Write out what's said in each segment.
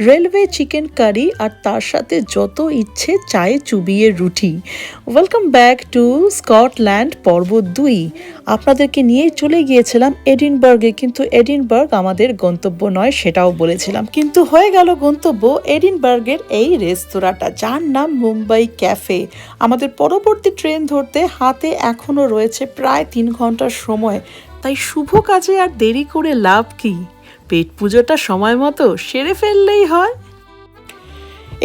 Railway chicken curry আর তার সাথে যত ইচ্ছে চায়ে চুবিয়ে রুটি। ওয়েলকাম ব্যাক টু স্কটল্যান্ড পর্ব 2। আপনাদেরকে নিয়ে চলে গিয়েছিলাম এডিনবার্গে, কিন্তু এডিনবার্গ আমাদের গন্তব্য নয় সেটাও বলেছিলাম, কিন্তু হয়ে গেল গন্তব্য এডিনবার্গের এই রেস্তোরাঁটা, যার নাম মুম্বাই ক্যাফে। আমাদের পরবর্তী ট্রেন ধরতে হাতে এখনও রয়েছে প্রায় 3 ঘন্টার সময়, তাই শুভ কাজে আর দেরি করে লাভ কি, পেট পুজোটা সময় মতো সেরে ফেললেই হয়।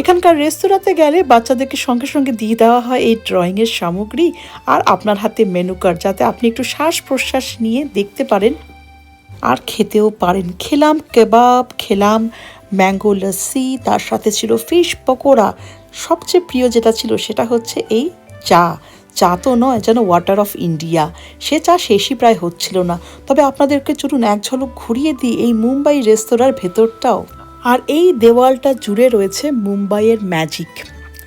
এখানকার রেস্তোরাঁতে গেলে বাচ্চাদেরকে সঙ্গে সঙ্গে দিয়ে দেওয়া হয় এই ড্রয়িংয়ের সামগ্রী আর আপনার হাতে মেনু কার্ড, যাতে আপনি একটু শ্বাস প্রশ্বাস নিয়ে দেখতে পারেন আর খেতেও পারেন। খেলাম কেবাব, খেলাম ম্যাঙ্গো লস্যি, তার সাথে ছিল ফিশ পকোড়া। সবচেয়ে প্রিয় যেটা ছিল সেটা হচ্ছে এই চা তো নয়, যেন ওয়াটার অফ ইন্ডিয়া। সে চা শেষই প্রায় হচ্ছিল না। তবে আপনাদেরকে চলুন এক ঝলক ঘুরিয়ে দিই এই মুম্বাই রেস্তোরাঁর ভেতরটাও। আর এই দেওয়ালটা জুড়ে রয়েছে মুম্বাইয়ের ম্যাজিক।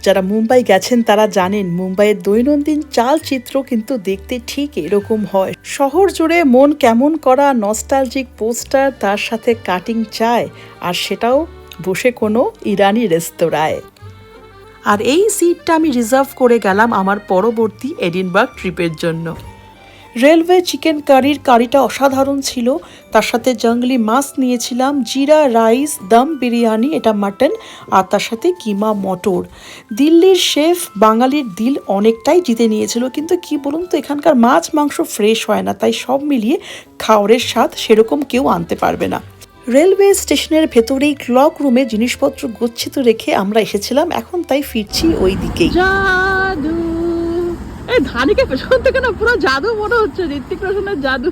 যারা মুম্বাই গেছেন তারা জানেন মুম্বাইয়ের দৈনন্দিন চালচিত্র কিন্তু দেখতে ঠিক এরকম হয়। শহর জুড়ে মন কেমন করা নস্টালজিক পোস্টার, তার সাথে কাটিং চায়, আর সেটাও বসে কোনো ইরানি রেস্তোরাঁয়। আর এই সিটটা আমি রিজার্ভ করে গেলাম আমার পরবর্তী এডিনবার্গ ট্রিপের জন্য। রেলওয়ে চিকেন কারিটা অসাধারণ ছিল। তার সাথে জঙ্গলি মাছ নিয়েছিলাম, জিরা রাইস, দম বিরিয়ানি, এটা মাটন, আর তার সাথে কিমা মটর। দিল্লির শেফ বাঙালির দিল অনেকটাই জিতে নিয়েছিল, কিন্তু কি বলুন তো, এখানকার মাছ মাংস ফ্রেশ হয় না, তাই সব মিলিয়ে খাওয়ারের স্বাদ সেরকম কেউ আনতে পারবে না। রেলওয়ে স্টেশনের ভেতরেই ক্লক রুমে জিনিসপত্র গচ্ছিত রেখে আমরা এসেছিলাম, এখন তাই ফিরছি ওই দিকেই। জাদু, এই ধানিকে পেছন থেকে না পুরো জাদু মনে হচ্ছে, ঋত্বিক রোশনের জাদু।